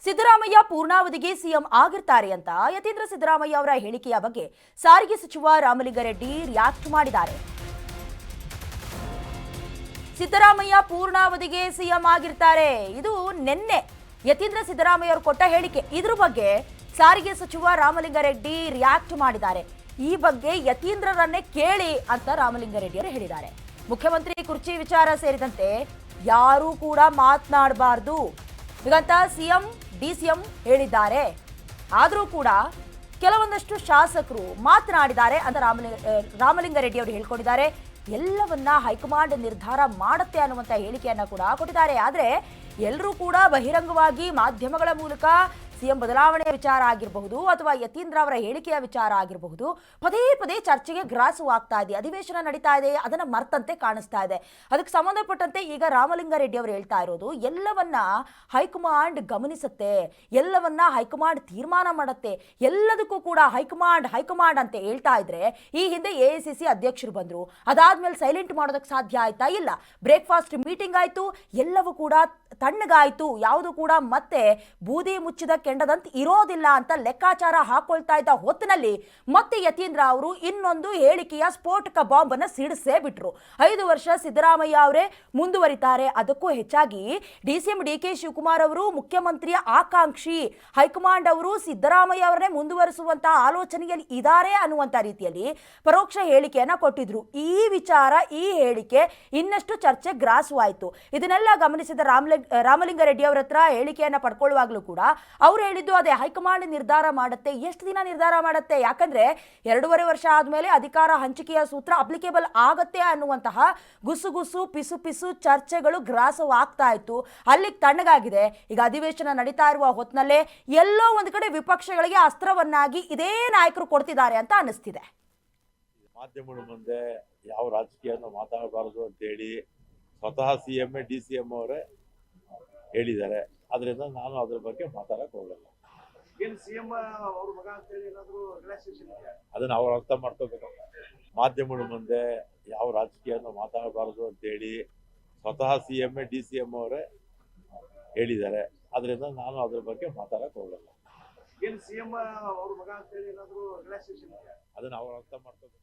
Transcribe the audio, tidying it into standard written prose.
Siddaramaiah ಪೂರ್ಣಾವಧಿಗೆ CM ಆಗಿರ್ತಾರೆ ಅಂತ ಯತೀಂದ್ರ ಸಿದ್ದರಾಮಯ್ಯ ಅವರ ಹೇಳಿಕೆಯ ಬಗ್ಗೆ ಸಾರಿಗೆ ಸಚಿವ ರಾಮಲಿಂಗಾರೆಡ್ಡಿ ರಿಯಾಕ್ಟ್ ಮಾಡಿದ್ದಾರೆ. ಸಿದ್ದರಾಮಯ್ಯ ಪೂರ್ಣಾವಧಿಗೆ ಸಿಎಂ ಆಗಿರ್ತಾರೆ, ಇದು ನಿನ್ನೆ ಯತೀಂದ್ರ ಸಿದ್ದರಾಮಯ್ಯ ಅವರು ಕೊಟ್ಟ ಹೇಳಿಕೆ. ಇದ್ರ ಬಗ್ಗೆ ಸಾರಿಗೆ ಸಚಿವ ರಾಮಲಿಂಗಾರೆಡ್ಡಿ ರಿಯಾಕ್ಟ್ ಮಾಡಿದ್ದಾರೆ. ಈ ಬಗ್ಗೆ ಯತೀಂದ್ರರನ್ನೇ ಕೇಳಿ ಅಂತ ರಾಮಲಿಂಗಾರೆಡ್ಡಿ ಅವರು ಹೇಳಿದ್ದಾರೆ. ಮುಖ್ಯಮಂತ್ರಿ ಕುರ್ಚಿ ವಿಚಾರ ಸೇರಿದಂತೆ ಯಾರೂ ಕೂಡ ಮಾತನಾಡಬಾರದು ಹೀಗಂತ ಸಿಎಂ ಡಿಸಿಎಂ ಹೇಳಿದ್ದಾರೆ. ಆದರೂ ಕೂಡ ಕೆಲವೊಂದಷ್ಟು ಶಾಸಕರು ಮಾತನಾಡಿದ್ದಾರೆ ಅಂತ ರಾಮಲಿಂಗಾರೆಡ್ಡಿ ಅವರು ಹೇಳ್ಕೊಂಡಿದ್ದಾರೆ. ಎಲ್ಲವನ್ನ ಹೈಕಮಾಂಡ್ ನಿರ್ಧಾರ ಮಾಡುತ್ತೆ ಅನ್ನುವಂಥ ಹೇಳಿಕೆಯನ್ನ ಕೂಡ ಕೊಟ್ಟಿದ್ದಾರೆ. ಆದರೆ ಎಲ್ಲರೂ ಕೂಡ ಬಹಿರಂಗವಾಗಿ ಮಾಧ್ಯಮಗಳ ಮೂಲಕ ಸಿಎಂ ಬದಲಾವಣೆಯ ವಿಚಾರ ಆಗಿರಬಹುದು ಅಥವಾ ಯತೀಂದ್ರ ಅವರ ಹೇಳಿಕೆಯ ವಿಚಾರ ಆಗಿರಬಹುದು ಪದೇ ಪದೇ ಚರ್ಚೆಗೆ ಗ್ರಾಸವಾಗ್ತಾ ಇದೆ. ಅಧಿವೇಶನ ನಡೀತಾ ಇದೆ, ಅದನ್ನ ಮರ್ತಂತೆ ಕಾಣಿಸ್ತಾ ಇದೆ. ಅದಕ್ಕೆ ಸಂಬಂಧಪಟ್ಟಂತೆ ಈಗ ರಾಮಲಿಂಗಾರೆಡ್ಡಿ ಅವರು ಹೇಳ್ತಾ ಇರೋದು ಎಲ್ಲವನ್ನ ಹೈಕಮಾಂಡ್ ಗಮನಿಸುತ್ತೆ, ಎಲ್ಲವನ್ನ ಹೈಕಮಾಂಡ್ ತೀರ್ಮಾನ ಮಾಡುತ್ತೆ, ಎಲ್ಲದಕ್ಕೂ ಕೂಡ ಹೈಕಮಾಂಡ್ ಅಂತ ಹೇಳ್ತಾ ಇದ್ರೆ ಈ ಹಿಂದೆ ಎಐಸಿಸಿ ಅಧ್ಯಕ್ಷರು ಬಂದ್ರು, ಅದಾದ್ಮೇಲೆ ಸೈಲೆಂಟ್ ಮಾಡೋದಕ್ಕೆ ಸಾಧ್ಯ ಆಯ್ತಾ? ಇಲ್ಲ. ಬ್ರೇಕ್ಫಾಸ್ಟ್ ಮೀಟಿಂಗ್ ಆಯ್ತು, ಎಲ್ಲವೂ ಕೂಡ ತಣ್ಣಗಾಯ್ತು, ಯಾವುದು ಕೂಡ ಮತ್ತೆ ಬೂದಿ ಮುಚ್ಚಿದ ಕೆಂಡದಂತ ಇರೋದಿಲ್ಲ ಅಂತ ಲೆಕ್ಕಾಚಾರ ಹಾಕೊಳ್ತಾ ಇದ್ದ ಹೊತ್ತಿನಲ್ಲಿ ಮತ್ತೆ ಯತೀಂದ್ರ ಅವರು ಇನ್ನೊಂದು ಹೇಳಿಕೆಯ ಸ್ಫೋಟಕ ಬಾಂಬ್ ಅನ್ನ ಸಿಡಿಸೇ ಬಿಟ್ರು. 5 ವರ್ಷ ಸಿದ್ದರಾಮಯ್ಯ ಅವರೇ ಮುಂದುವರಿತಾರೆ, ಅದಕ್ಕೂ ಹೆಚ್ಚಾಗಿ ಡಿಸಿಎಂ ಡಿಕೆ ಶಿವಕುಮಾರ್ ಅವರು ಮುಖ್ಯಮಂತ್ರಿಯ ಆಕಾಂಕ್ಷಿ, ಹೈಕಮಾಂಡ್ ಅವರು ಸಿದ್ದರಾಮಯ್ಯ ಅವರನ್ನೇ ಮುಂದುವರಿಸುವಂತಹ ಆಲೋಚನೆಯಲ್ಲಿ ಇದ್ದಾರೆ ಅನ್ನುವಂತ ರೀತಿಯಲ್ಲಿ ಪರೋಕ್ಷ ಹೇಳಿಕೆಯನ್ನ ಕೊಟ್ಟಿದ್ರು. ಈ ವಿಚಾರ, ಈ ಹೇಳಿಕೆ ಇನ್ನಷ್ಟು ಚರ್ಚೆ ಗ್ರಾಸವಾಯಿತು. ಇದನ್ನೆಲ್ಲ ಗಮನಿಸಿದ ರಾಮಲಿಂಗಾರೆಡ್ಡಿ ಅವರ ಹತ್ರ ಹೇಳಿಕೆಯನ್ನ ಪಡ್ಕೊಳ್ಳುವಾಗಲೂ ಕೂಡ ಅವ್ರು ಹೇಳಿದ್ದು ಅದೇ ಹೈಕಮಾಂಡ್ ನಿರ್ಧಾರ ಮಾಡುತ್ತೆ. ಎಷ್ಟು ದಿನ ನಿರ್ಧಾರ ಮಾಡುತ್ತೆ? ಯಾಕಂದ್ರೆ 2.5 ವರ್ಷ ಆದ್ಮೇಲೆ ಅಧಿಕಾರ ಹಂಚಿಕೆಯ ಸೂತ್ರ ಅಪ್ಲಿಕೇಬಲ್ ಆಗತ್ತೆ ಅನ್ನುವಂತಹ ಗುಸು ಪಿಸು ಚರ್ಚೆಗಳು ಗ್ರಾಸವಾಗ್ತಾ ಇತ್ತು. ಅಲ್ಲಿಗೆ ತಣ್ಣಗಾಗಿದೆ. ಈಗ ಅಧಿವೇಶನ ನಡೀತಾ ಇರುವ ಹೊತ್ತಿನಲ್ಲೇ ಎಲ್ಲೋ ಒಂದು ಕಡೆ ವಿಪಕ್ಷಗಳಿಗೆ ಅಸ್ತ್ರವನ್ನಾಗಿ ಇದೇ ನಾಯಕರು ಕೊಡ್ತಿದ್ದಾರೆ ಅಂತ ಅನಿಸ್ತಿದೆ. ಮಾಧ್ಯಮಗಳ ಮುಂದೆ ಯಾವ ರಾಜಕೀಯವನ್ನು ಮಾತಾಡಬಾರದು ಅಂತೇಳಿ ಸ್ವತಃ ಸಿಎಂ ಡಿಸಿಎಂ ಅವರೇ ಹೇಳಿದ್ದಾರೆ. ಅದರಿಂದ ನಾನು ಅದ್ರ ಬಗ್ಗೆ ಮಾತಾಡಕ್ ಹೋಗಲ್ಲ. ಅದನ್ನ ಅವ್ರು ಅರ್ಥ ಮಾಡ್ಕೋಬೇಕು. ಮಾಧ್ಯಮಗಳ ಮುಂದೆ ಯಾವ ರಾಜಕೀಯವನ್ನು ಮಾತಾಡಬಾರದು ಅಂತೇಳಿ ಸ್ವತಃ ಸಿಎಂ ಡಿಸಿಎಂ ಅವರೇ ಹೇಳಿದ್ದಾರೆ. ಅದರಿಂದ ನಾನು ಅದ್ರ ಬಗ್ಗೆ ಮಾತಾಡಕ್ ಹೋಗಲ್ಲ. ಅದನ್ನ ಅವ್ರು ಅರ್ಥ ಮಾಡ್ಕೋಬೇಕು.